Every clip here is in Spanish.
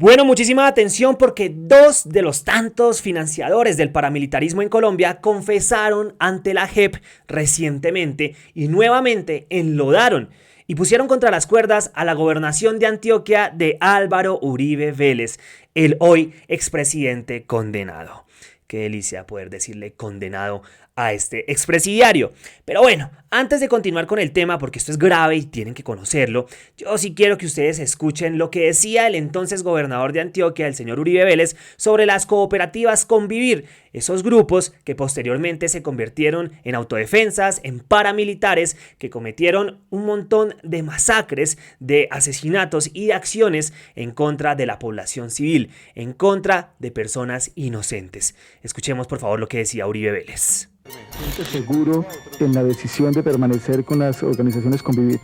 Bueno, muchísima atención porque dos de los tantos financiadores del paramilitarismo en Colombia confesaron ante la JEP recientemente y nuevamente enlodaron y pusieron contra las cuerdas a la gobernación de Antioquia de Álvaro Uribe Vélez, el hoy expresidente condenado. Qué delicia poder decirle condenado a este expresidiario. Pero bueno, antes de continuar con el tema, porque esto es grave y tienen que conocerlo, yo sí quiero que ustedes escuchen lo que decía el entonces gobernador de Antioquia, el señor Uribe Vélez, sobre las cooperativas Convivir, esos grupos que posteriormente se convirtieron en autodefensas, en paramilitares, que cometieron un montón de masacres, de asesinatos y de acciones en contra de la población civil, en contra de personas inocentes. Escuchemos por favor lo que decía Uribe Vélez. Seguro en la decisión de permanecer con las organizaciones Convivir.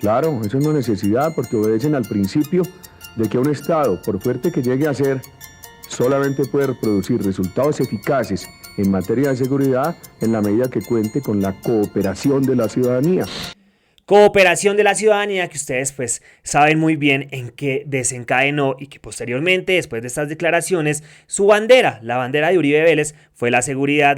Claro, eso es una necesidad porque obedecen al principio de que un Estado, por fuerte que llegue a ser, solamente puede producir resultados eficaces en materia de seguridad en la medida que cuente con la cooperación de la ciudadanía. Cooperación de la ciudadanía que ustedes pues saben muy bien en qué desencadenó y que posteriormente, después de estas declaraciones, su bandera, la bandera de Uribe Vélez, fue la seguridad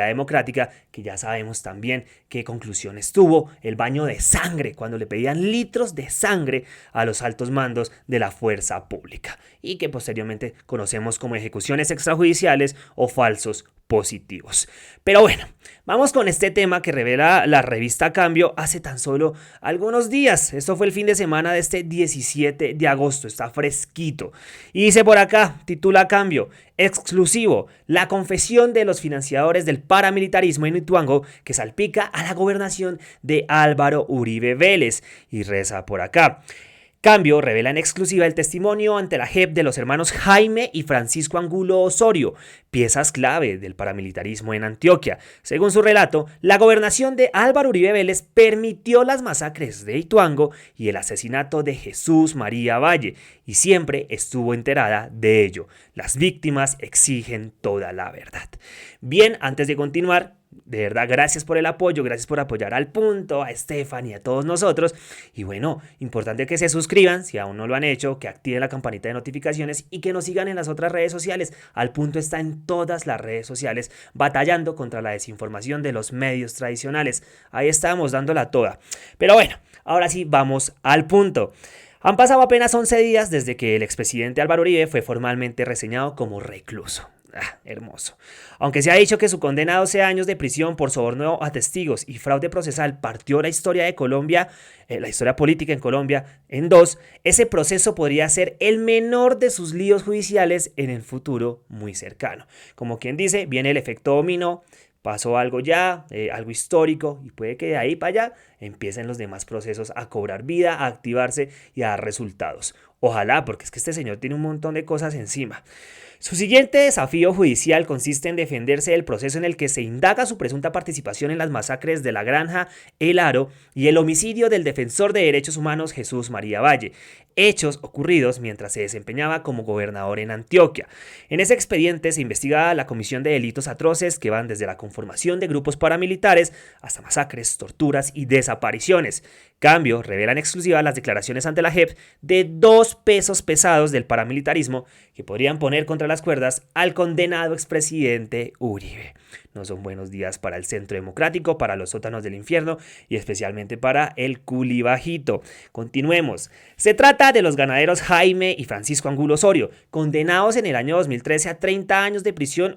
democrática, que ya sabemos también qué conclusiones tuvo, el baño de sangre, cuando le pedían litros de sangre a los altos mandos de la fuerza pública y que posteriormente conocemos como ejecuciones extrajudiciales o falsos positivos. Pero bueno, vamos con este tema que revela la revista Cambio hace tan solo algunos días. Esto fue el fin de semana de este 17 de agosto, está fresquito. Y dice por acá, titula Cambio, exclusivo, la confesión de los financiadores del paramilitarismo en Ituango que salpica a la gobernación de Álvaro Uribe Vélez. Y reza por acá. Cambio revela en exclusiva el testimonio ante la JEP de los hermanos Jaime y Francisco Angulo Osorio, piezas clave del paramilitarismo en Antioquia. Según su relato, la gobernación de Álvaro Uribe Vélez permitió las masacres de Ituango y el asesinato de Jesús María Valle, y siempre estuvo enterada de ello. Las víctimas exigen toda la verdad. Bien, antes de continuar, de verdad, gracias por el apoyo, gracias por apoyar al Punto, a Estefan y a todos nosotros. Y bueno, importante que se suscriban si aún no lo han hecho, que activen la campanita de notificaciones y que nos sigan en las otras redes sociales. Al Punto está en todas las redes sociales, batallando contra la desinformación de los medios tradicionales. Ahí estamos dándola toda. Pero bueno, ahora sí, vamos al punto. Han pasado apenas 11 días desde que el expresidente Álvaro Uribe fue formalmente reseñado como recluso. Hermoso. Aunque se ha dicho que su condena a 12 años de prisión por soborno a testigos y fraude procesal partió la historia de Colombia, la historia política en Colombia, en dos, ese proceso podría ser el menor de sus líos judiciales en el futuro muy cercano. Como quien dice, viene el efecto dominó, pasó algo ya, algo histórico, y puede que de ahí para allá empiecen los demás procesos a cobrar vida, a activarse y a dar resultados. Ojalá, porque es que este señor tiene un montón de cosas encima. Su siguiente desafío judicial consiste en defenderse del proceso en el que se indaga su presunta participación en las masacres de La Granja, El Aro y el homicidio del defensor de derechos humanos Jesús María Valle, hechos ocurridos mientras se desempeñaba como gobernador en Antioquia. En ese expediente se investiga la comisión de delitos atroces que van desde la conformación de grupos paramilitares hasta masacres, torturas y desapariciones. Cambio revela en exclusiva las declaraciones ante la JEP de dos pesos pesados del paramilitarismo que podrían poner contra las cuerdas al condenado expresidente Uribe. No son buenos días para el Centro Democrático, para los sótanos del infierno y especialmente para el culibajito. Continuemos. Se trata de los ganaderos Jaime y Francisco Angulo Osorio, condenados en el año 2013 a 30 años de prisión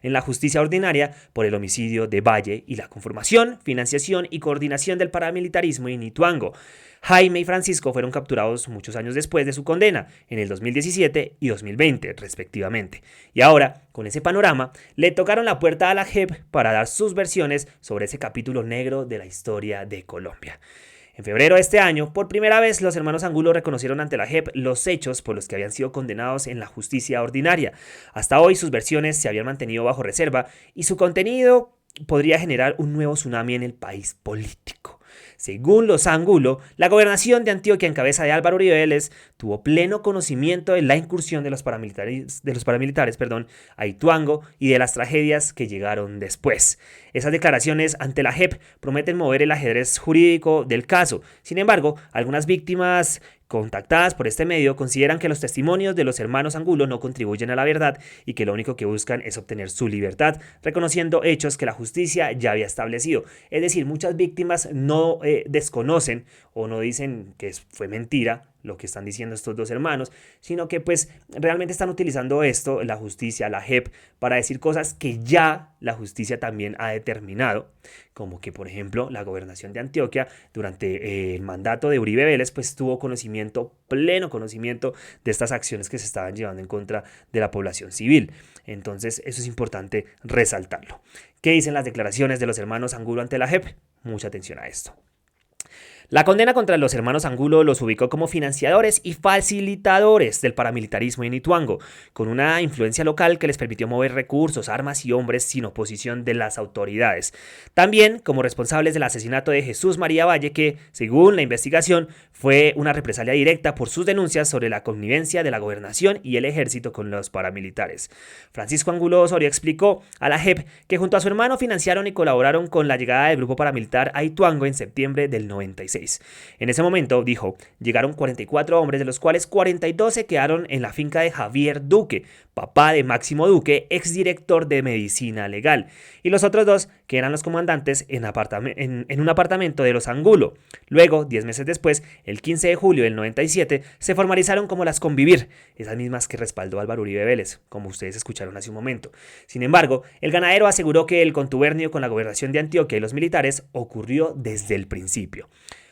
en la justicia ordinaria por el homicidio de Valle y la conformación, financiación y coordinación del paramilitarismo en Ituango. Jaime y Francisco fueron capturados muchos años después de su condena, en el 2017 y 2020, respectivamente. Y ahora, con ese panorama, le tocaron la puerta a la JEP para dar sus versiones sobre ese capítulo negro de la historia de Colombia. En febrero de este año, por primera vez, los hermanos Angulo reconocieron ante la JEP los hechos por los que habían sido condenados en la justicia ordinaria. Hasta hoy, sus versiones se habían mantenido bajo reserva y su contenido podría generar un nuevo tsunami en el país político. Según los Angulo, la gobernación de Antioquia en cabeza de Álvaro Uribe Vélez tuvo pleno conocimiento de la incursión de los paramilitares a Ituango y de las tragedias que llegaron después. Esas declaraciones ante la JEP prometen mover el ajedrez jurídico del caso. Sin embargo, algunas víctimas contactadas por este medio consideran que los testimonios de los hermanos Angulo no contribuyen a la verdad y que lo único que buscan es obtener su libertad, reconociendo hechos que la justicia ya había establecido. Es decir, muchas víctimas no desconocen o no dicen que fue mentira lo que están diciendo estos dos hermanos, sino que pues realmente están utilizando esto, la justicia, la JEP, para decir cosas que ya la justicia también ha determinado, como que por ejemplo la gobernación de Antioquia durante el mandato de Uribe Vélez pues tuvo conocimiento, pleno conocimiento de estas acciones que se estaban llevando en contra de la población civil. Entonces eso es importante resaltarlo. ¿Qué dicen las declaraciones de los hermanos Angulo ante la JEP? Mucha atención a esto. La condena contra los hermanos Angulo los ubicó como financiadores y facilitadores del paramilitarismo en Ituango, con una influencia local que les permitió mover recursos, armas y hombres sin oposición de las autoridades. También como responsables del asesinato de Jesús María Valle, que, según la investigación, fue una represalia directa por sus denuncias sobre la connivencia de la gobernación y el ejército con los paramilitares. Francisco Angulo Osorio explicó a la JEP que junto a su hermano financiaron y colaboraron con la llegada del grupo paramilitar a Ituango en septiembre del 96. En ese momento, dijo, llegaron 44 hombres, de los cuales 42 se quedaron en la finca de Javier Duque, papá de Máximo Duque, exdirector de Medicina Legal, y los otros dos, que eran los comandantes, en un apartamento de los Angulo. Luego, 10 meses después, el 15 de julio del 97, se formalizaron como las Convivir, esas mismas que respaldó Álvaro Uribe Vélez, como ustedes escucharon hace un momento. Sin embargo, el ganadero aseguró que el contubernio con la gobernación de Antioquia y los militares ocurrió desde el principio.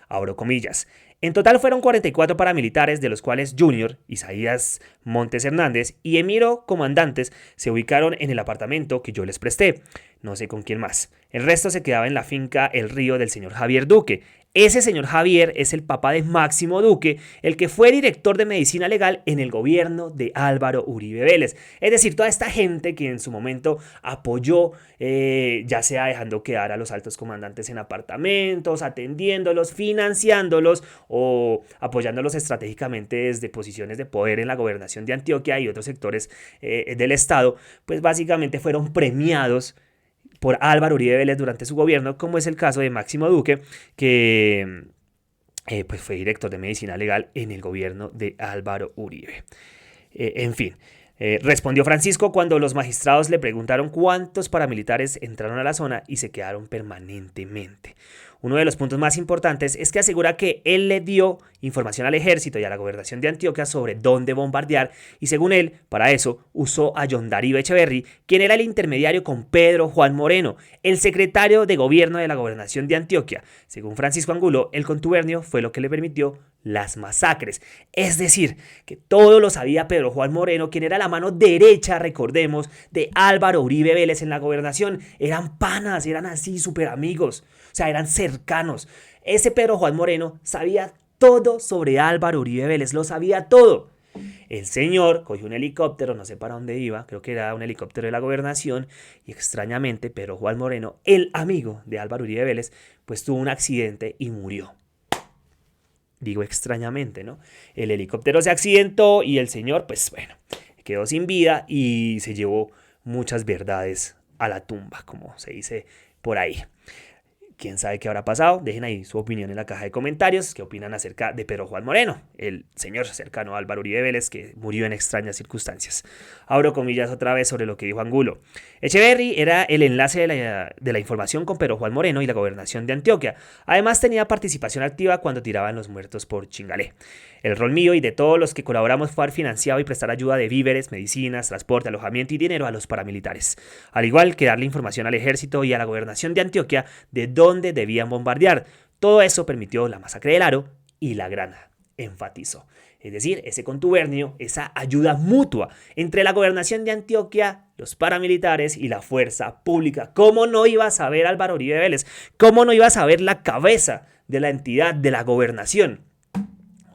Abro comillas. En total fueron 44 paramilitares, de los cuales Junior, Isaías Montes Hernández y Emiro Comandantes se ubicaron en el apartamento que yo les presté. No sé con quién más. El resto se quedaba en la finca El Río del señor Javier Duque. Ese señor Javier es el papá de Máximo Duque, el que fue director de Medicina Legal en el gobierno de Álvaro Uribe Vélez. Es decir, toda esta gente que en su momento apoyó, ya sea dejando quedar a los altos comandantes en apartamentos, atendiéndolos, financiándolos o apoyándolos estratégicamente desde posiciones de poder en la gobernación de Antioquia y otros sectores del Estado, pues básicamente fueron premiados por Álvaro Uribe Vélez durante su gobierno, como es el caso de Máximo Duque, que pues fue director de Medicina Legal en el gobierno de Álvaro Uribe. En fin, respondió Francisco cuando los magistrados le preguntaron cuántos paramilitares entraron a la zona y se quedaron permanentemente. Uno de los puntos más importantes es que asegura que él le dio información al ejército y a la gobernación de Antioquia sobre dónde bombardear y según él, para eso, usó a John Darío Echeverry, quien era el intermediario con Pedro Juan Moreno, el secretario de gobierno de la gobernación de Antioquia. Según Francisco Angulo, el contubernio fue lo que le permitió las masacres. Es decir, que todo lo sabía Pedro Juan Moreno, quien era la mano derecha, recordemos, de Álvaro Uribe Vélez en la gobernación. Eran panas, eran así súper amigos, o sea, eran cercanos. Ese Pedro Juan Moreno sabía todo sobre Álvaro Uribe Vélez, lo sabía todo. El señor cogió un helicóptero, no sé para dónde iba, creo que era un helicóptero de la gobernación, y extrañamente Pedro Juan Moreno, el amigo de Álvaro Uribe Vélez, pues tuvo un accidente y murió. Digo extrañamente, ¿no? El helicóptero se accidentó y el señor, pues bueno, quedó sin vida y se llevó muchas verdades a la tumba, como se dice por ahí. ¿Quién sabe qué habrá pasado? Dejen ahí su opinión en la caja de comentarios. ¿Qué opinan acerca de Pedro Juan Moreno, el señor cercano a Álvaro Uribe Vélez, que murió en extrañas circunstancias? Abro comillas otra vez sobre lo que dijo Angulo. Echeverry era el enlace de la información con Pedro Juan Moreno y la gobernación de Antioquia. Además tenía participación activa cuando tiraban los muertos por Chingalé. El rol mío y de todos los que colaboramos fue haber financiado y prestar ayuda de víveres, medicinas, transporte, alojamiento y dinero a los paramilitares. Al igual que darle información al ejército y a la gobernación de Antioquia de dónde debían bombardear. Todo eso permitió la masacre del Aro y la Grana, enfatizó. Es decir, ese contubernio, esa ayuda mutua entre la gobernación de Antioquia, los paramilitares y la fuerza pública. ¿Cómo no iba a saber Álvaro Uribe Vélez? ¿Cómo no iba a saber la cabeza de la entidad, de la gobernación?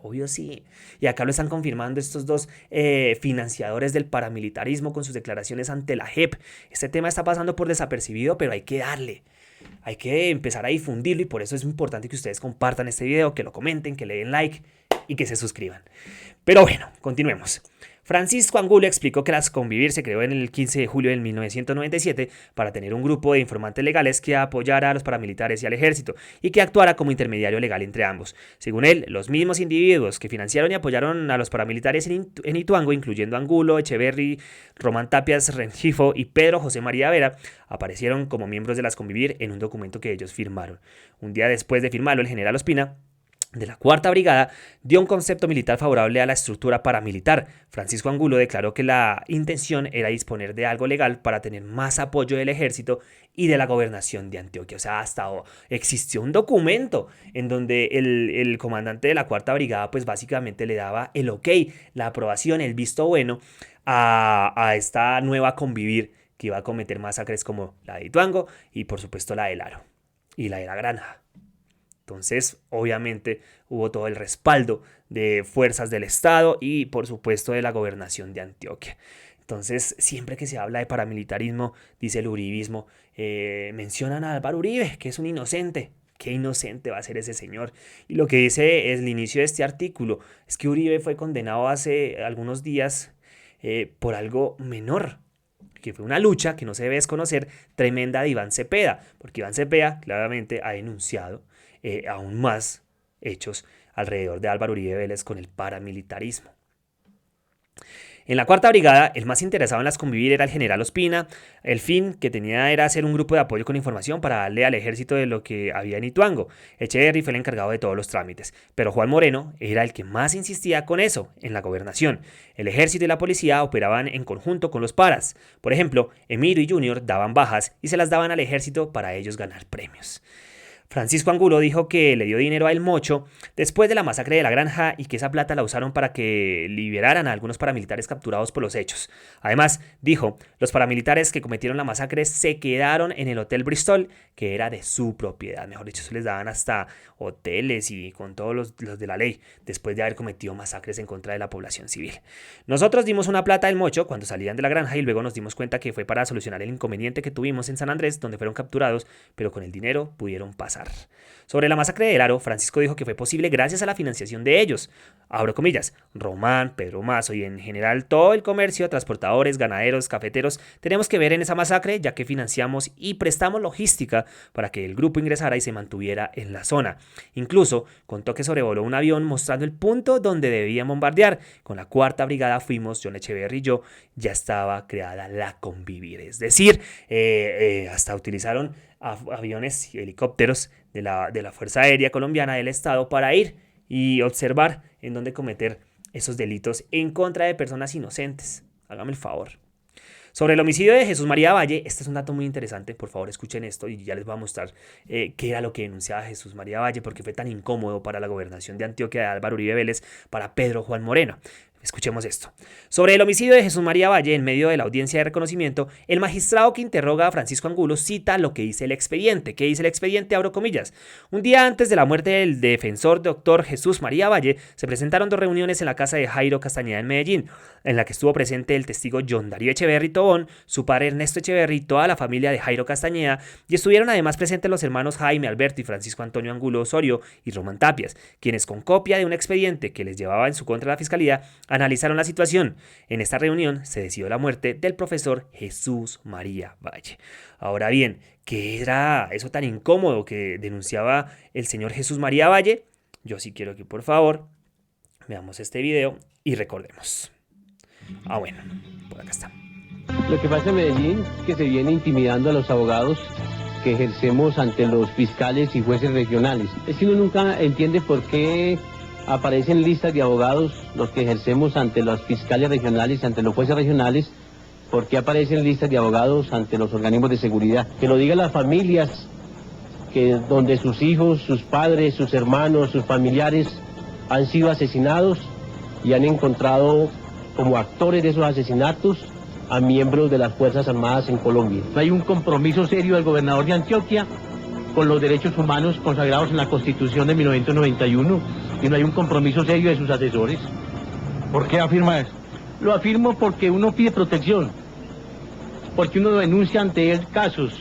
Obvio sí. Y acá lo están confirmando estos dos financiadores del paramilitarismo con sus declaraciones ante la JEP. Este tema está pasando por desapercibido, pero hay que darle. Hay que empezar a difundirlo y por eso es importante que ustedes compartan este video, que lo comenten, que le den like y que se suscriban. Pero bueno, continuemos. Francisco Angulo explicó que las Convivir se creó en el 15 de julio de 1997 para tener un grupo de informantes legales que apoyara a los paramilitares y al ejército y que actuara como intermediario legal entre ambos. Según él, los mismos individuos que financiaron y apoyaron a los paramilitares en Ituango, incluyendo Angulo, Echeverry, Román Tapias Rengifo y Pedro José María Vera, aparecieron como miembros de las Convivir en un documento que ellos firmaron. Un día después de firmarlo, el general Ospina de la Cuarta Brigada dio un concepto militar favorable a la estructura paramilitar. Francisco Angulo declaró que la intención era disponer de algo legal para tener más apoyo del ejército y de la gobernación de Antioquia. O sea, hasta existió un documento en donde el comandante de la Cuarta Brigada pues básicamente le daba el ok, la aprobación, el visto bueno a esta nueva Convivir que iba a cometer masacres como la de Ituango y por supuesto la del Aro y la de la Granja. Entonces, obviamente, hubo todo el respaldo de fuerzas del Estado y, por supuesto, de la gobernación de Antioquia. Entonces, siempre que se habla de paramilitarismo, dice el uribismo, mencionan a Álvaro Uribe, que es un inocente. Qué inocente va a ser ese señor. Y lo que dice es el inicio de este artículo, es que Uribe fue condenado hace algunos días por algo menor, que fue una lucha que no se debe desconocer, tremenda de Iván Cepeda, porque Iván Cepeda claramente ha denunciado aún más hechos alrededor de Álvaro Uribe Vélez con el paramilitarismo. En la Cuarta Brigada, el más interesado en las Convivir era el general Ospina. El fin que tenía era hacer un grupo de apoyo con información para darle al ejército de lo que había en Ituango. Echeverry fue el encargado de todos los trámites, pero Juan Moreno era el que más insistía con eso en la gobernación. El ejército y la policía operaban en conjunto con los paras. Por ejemplo, Emiro y Junior daban bajas y se las daban al ejército para ellos ganar premios. Francisco Angulo dijo que le dio dinero a El Mocho después de la masacre de la Granja y que esa plata la usaron para que liberaran a algunos paramilitares capturados por los hechos. Además, dijo, los paramilitares que cometieron la masacre se quedaron en el Hotel Bristol, que era de su propiedad. Mejor dicho, eso les daban hasta hoteles y con todos los de la ley, después de haber cometido masacres en contra de la población civil. Nosotros dimos una plata a El Mocho cuando salían de la Granja y luego nos dimos cuenta que fue para solucionar el inconveniente que tuvimos en San Andrés, donde fueron capturados, pero con el dinero pudieron pasar. Sobre la masacre del Aro, Francisco dijo que fue posible gracias a la financiación de ellos, abro comillas, Román, Pedro Mazo y en general todo el comercio, transportadores, ganaderos, cafeteros, tenemos que ver en esa masacre ya que financiamos y prestamos logística para que el grupo ingresara y se mantuviera en la zona. Incluso contó que sobrevoló un avión mostrando el punto donde debían bombardear. Con la Cuarta Brigada fuimos, John Echeverry y yo, ya estaba creada la Convivir, es decir, hasta utilizaron aviones y helicópteros de la Fuerza Aérea Colombiana del Estado para ir y observar en dónde cometer esos delitos en contra de personas inocentes. Hágame el favor. Sobre el homicidio de Jesús María Valle, este es un dato muy interesante, por favor escuchen esto y ya les voy a mostrar qué era lo que denunciaba Jesús María Valle, porque fue tan incómodo para la gobernación de Antioquia de Álvaro Uribe Vélez, para Pedro Juan Moreno. Escuchemos esto. Sobre el homicidio de Jesús María Valle, en medio de la audiencia de reconocimiento, el magistrado que interroga a Francisco Angulo cita lo que dice el expediente. ¿Qué dice el expediente? Abro comillas. Un día antes de la muerte del defensor doctor Jesús María Valle, se presentaron 2 reuniones en la casa de Jairo Castañeda en Medellín, en la que estuvo presente el testigo John Darío Echeverry Tobón, su padre Ernesto Echeverry y toda la familia de Jairo Castañeda, y estuvieron además presentes los hermanos Jaime Alberto y Francisco Antonio Angulo Osorio y Román Tapias, quienes con copia de un expediente que les llevaba en su contra la fiscalía, analizaron la situación. En esta reunión se decidió la muerte del profesor Jesús María Valle. Ahora bien, ¿qué era eso tan incómodo que denunciaba el señor Jesús María Valle? Yo sí quiero que por favor veamos este video y recordemos. Bueno, por acá está. Lo que pasa en Medellín es que se viene intimidando a los abogados que ejercemos ante los fiscales y jueces regionales. Es que uno nunca entiende por qué aparecen listas de abogados los que ejercemos ante los fiscales regionales, ante los jueces regionales, por qué aparecen listas de abogados ante los organismos de seguridad. Que lo digan las familias, que donde sus hijos, sus padres, sus hermanos, sus familiares han sido asesinados y han encontrado como actores de esos asesinatos a miembros de las Fuerzas Armadas en Colombia. Hay un compromiso serio del gobernador de Antioquia con los derechos humanos consagrados en la Constitución de 1991 y no hay un compromiso serio de sus asesores. ¿Por qué afirma eso? Lo afirmo porque uno pide protección, porque uno denuncia ante él casos,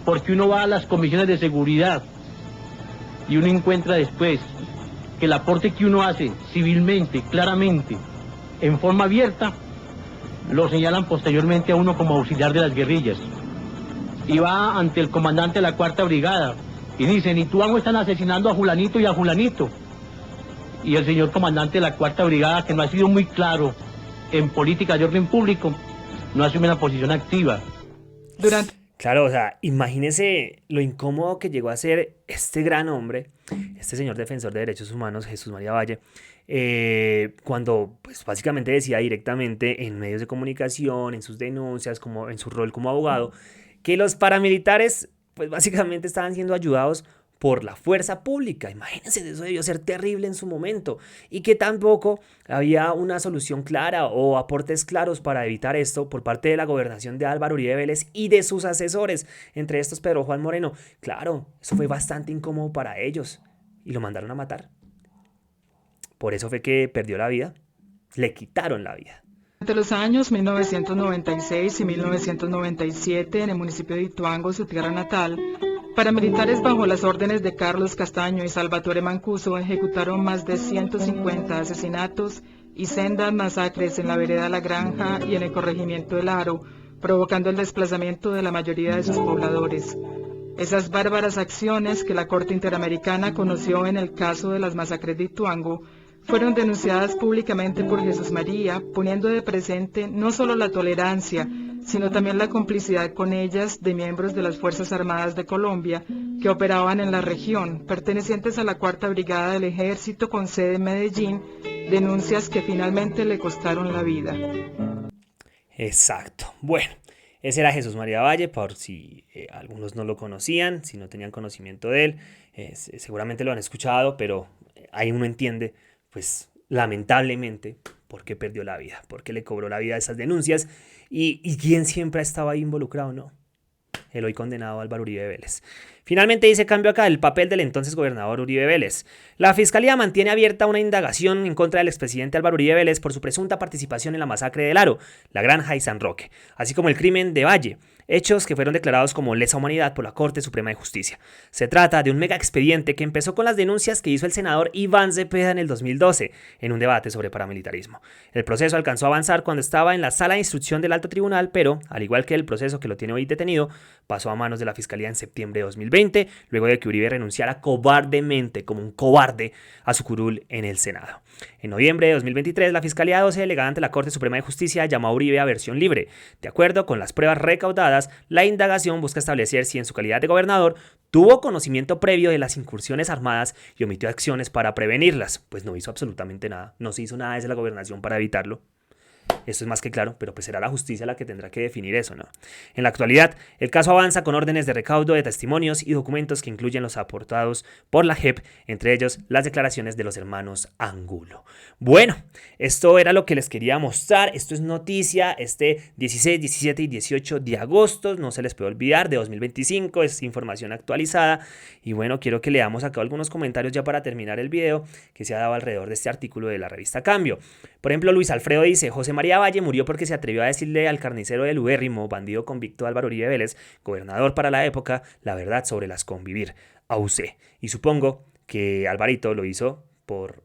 porque uno va a las comisiones de seguridad y uno encuentra después que el aporte que uno hace civilmente, claramente, en forma abierta, lo señalan posteriormente a uno como auxiliar de las guerrillas. Y va ante el comandante de la Cuarta Brigada y dicen, en Ituango están asesinando a Julanito y a Julanito. Y el señor comandante de la Cuarta Brigada, que no ha sido muy claro en política de orden público, no asume una posición activa. Claro, o sea, imagínese lo incómodo que llegó a ser este gran hombre, este señor defensor de derechos humanos, Jesús María Valle, cuando pues básicamente decía directamente en medios de comunicación, en sus denuncias, como en su rol como abogado, que los paramilitares pues básicamente estaban siendo ayudados por la fuerza pública. Imagínense, eso debió ser terrible en su momento, y que tampoco había una solución clara o aportes claros para evitar esto por parte de la gobernación de Álvaro Uribe Vélez y de sus asesores, entre estos Pedro Juan Moreno. Claro, eso fue bastante incómodo para ellos y lo mandaron a matar. Por eso fue que perdió la vida, le quitaron la vida. Entre los años 1996 y 1997, en el municipio de Ituango, su tierra natal, paramilitares bajo las órdenes de Carlos Castaño y Salvatore Mancuso ejecutaron más de 150 asesinatos y sendas masacres en la vereda La Granja y en el corregimiento del Aro, provocando el desplazamiento de la mayoría de sus pobladores. Esas bárbaras acciones que la Corte Interamericana conoció en el caso de las masacres de Ituango fueron denunciadas públicamente por Jesús María, poniendo de presente no solo la tolerancia, sino también la complicidad con ellas de miembros de las Fuerzas Armadas de Colombia que operaban en la región, pertenecientes a la Cuarta Brigada del Ejército con sede en Medellín, denuncias que finalmente le costaron la vida. Exacto. Bueno, ese era Jesús María Valle, por si algunos no lo conocían, si no tenían conocimiento de él, seguramente lo han escuchado, pero ahí uno entiende, pues lamentablemente, por qué perdió la vida, por qué le cobró la vida a esas denuncias y quién siempre ha estado ahí involucrado, ¿no? El hoy condenado Álvaro Uribe Vélez. Finalmente dice cambio acá el papel del entonces gobernador Uribe Vélez. La Fiscalía mantiene abierta una indagación en contra del expresidente Álvaro Uribe Vélez por su presunta participación en la masacre del Aro, La Granja y San Roque, así como el crimen de Valle, hechos que fueron declarados como lesa humanidad por la Corte Suprema de Justicia. Se trata de un mega expediente que empezó con las denuncias que hizo el senador Iván Cepeda en el 2012 en un debate sobre paramilitarismo. El proceso alcanzó a avanzar cuando estaba en la sala de instrucción del Alto Tribunal, pero, al igual que el proceso que lo tiene hoy detenido, pasó a manos de la Fiscalía en septiembre de 2020, luego de que Uribe renunciara cobardemente, como un cobarde, a su curul en el Senado. En noviembre de 2023, la Fiscalía 12, delegada ante la Corte Suprema de Justicia, llamó a Uribe a versión libre. De acuerdo con las pruebas recaudadas, la indagación busca establecer si en su calidad de gobernador tuvo conocimiento previo de las incursiones armadas y omitió acciones para prevenirlas. Pues no hizo absolutamente nada, no se hizo nada desde la gobernación para evitarlo. Esto es más que claro, pero pues será la justicia la que tendrá que definir eso, ¿no? En la actualidad, el caso avanza con órdenes de recaudo de testimonios y documentos que incluyen los aportados por la JEP, entre ellos las declaraciones de los hermanos Angulo. Bueno, esto era lo que les quería mostrar. Esto es noticia, 16, 17 y 18 de agosto, no se les puede olvidar, de 2025, es información actualizada. Y bueno, quiero que leamos acá algunos comentarios ya para terminar el video que se ha dado alrededor de este artículo de la revista Cambio. Por ejemplo, Luis Alfredo dice, José María Valle murió porque se atrevió a decirle al carnicero del ubérrimo, bandido convicto Álvaro Uribe Vélez, gobernador para la época, la verdad sobre las convivir, AUC. Y supongo que Alvarito lo hizo por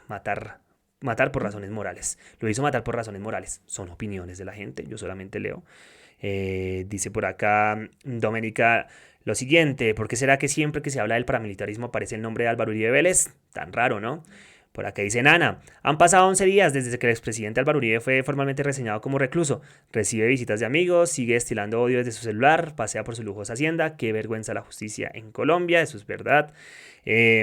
matar por razones morales. Lo hizo matar por razones morales. Son opiniones de la gente, yo solamente leo. Dice por acá Doménica lo siguiente, ¿por qué será que siempre que se habla del paramilitarismo aparece el nombre de Álvaro Uribe Vélez? Tan raro, ¿no? Por acá dice Nana, han pasado 11 días desde que el expresidente Álvaro Uribe fue formalmente reseñado como recluso. Recibe visitas de amigos, sigue destilando odio desde su celular, pasea por su lujosa hacienda. Qué vergüenza la justicia en Colombia, eso es verdad.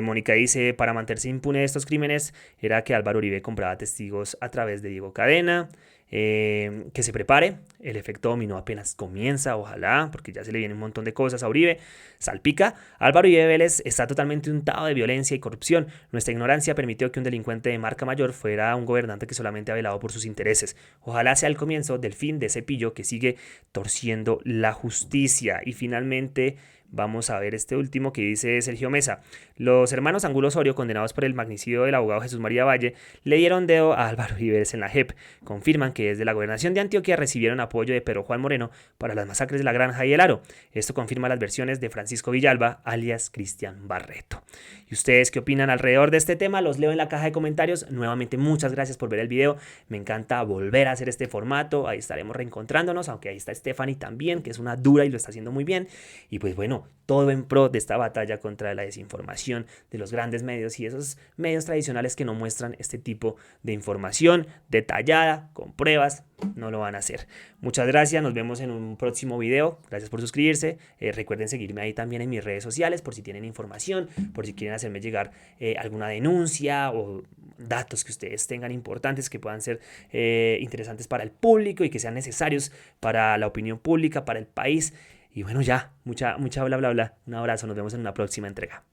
Mónica dice, para mantenerse impune de estos crímenes era que Álvaro Uribe compraba testigos a través de Diego Cadena. Que se prepare, el efecto dominó apenas comienza, ojalá, porque ya se le viene un montón de cosas a Uribe. Salpica, Álvaro Uribe Vélez está totalmente untado de violencia y corrupción. Nuestra ignorancia permitió que un delincuente de marca mayor fuera un gobernante que solamente ha velado por sus intereses. Ojalá sea el comienzo del fin de ese pillo que sigue torciendo la justicia. Y finalmente Vamos a ver este último que dice Sergio Mesa. Los hermanos Angulo Osorio, condenados por el magnicidio del abogado Jesús María Valle, le dieron dedo a Álvaro Uribe en la JEP. Confirman que desde la gobernación de Antioquia recibieron apoyo de Pedro Juan Moreno para las masacres de La Granja y El Aro. Esto confirma las versiones de Francisco Villalba, alias Cristian Barreto. ¿Y ustedes qué opinan alrededor de este tema? Los leo en la caja de comentarios. Nuevamente, muchas gracias por ver el video. Me encanta volver a hacer este formato. Ahí estaremos reencontrándonos, aunque ahí está Stephanie también, que es una dura y lo está haciendo muy bien. Y pues bueno, todo en pro de esta batalla contra la desinformación de los grandes medios y esos medios tradicionales que no muestran este tipo de información detallada, con pruebas, no lo van a hacer. Muchas gracias, nos vemos en un próximo video. Gracias por suscribirse. Recuerden seguirme ahí también en mis redes sociales por si tienen información, por si quieren hacerme llegar alguna denuncia o datos que ustedes tengan importantes que puedan ser interesantes para el público y que sean necesarios para la opinión pública, para el país. Y bueno, ya, mucha bla bla bla. Un abrazo, nos vemos en una próxima entrega.